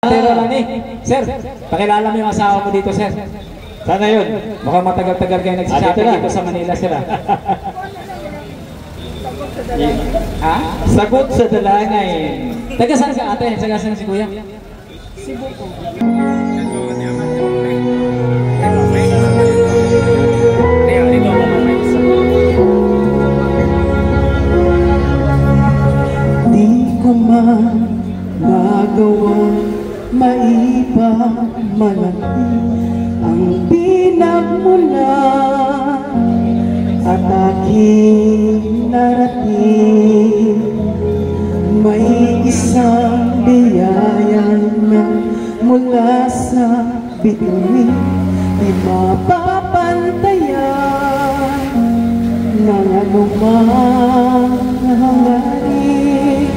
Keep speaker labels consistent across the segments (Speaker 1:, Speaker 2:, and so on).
Speaker 1: Pero Lani, sir, pakilala mo yung asawa mo dito, sir. Sana yun. Mukhang matagal-tagal kayo nagsasabi dito sa Manila, sir. Ha? Sagot sa dalangay. Taga saan ka, ate? Taga saan si kuya? Cebu po.
Speaker 2: Di ko man magawa maipamalaki ang pinagmula at aking narating. May isang biyayang mula sa bituin, di mapapantayan ng anumang hangarin.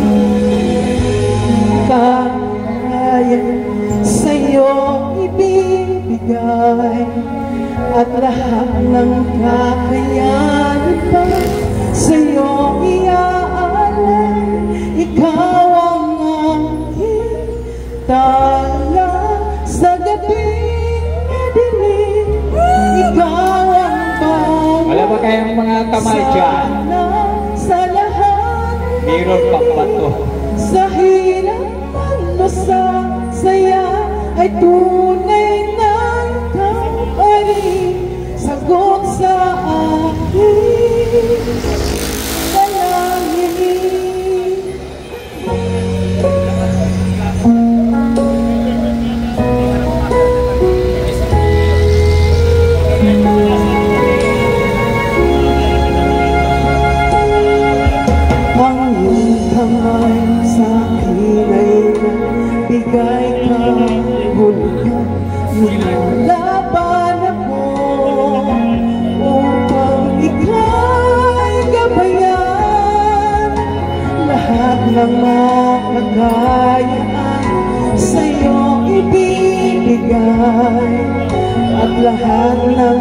Speaker 2: Kaya sa'yo ibibigay at lahat ng kakayanan pa sa'yo iaalay. Ikaw ang aking tala sa gabing madilim. Ikaw ang bawat
Speaker 1: wala ba kayong mga kamay dyan?
Speaker 2: Sa lahat
Speaker 1: Mayroon pang bato.
Speaker 2: sa hirap ano sa saya ay tunay na ikaw ay sagot sa aking dalangin. Ang iyong kamay sa akin ay nagbigay kahulugan. Lumalaban ako upang ika'y gabayan. Lahat ng makakayaan sa'yo ibibigay at lahat ng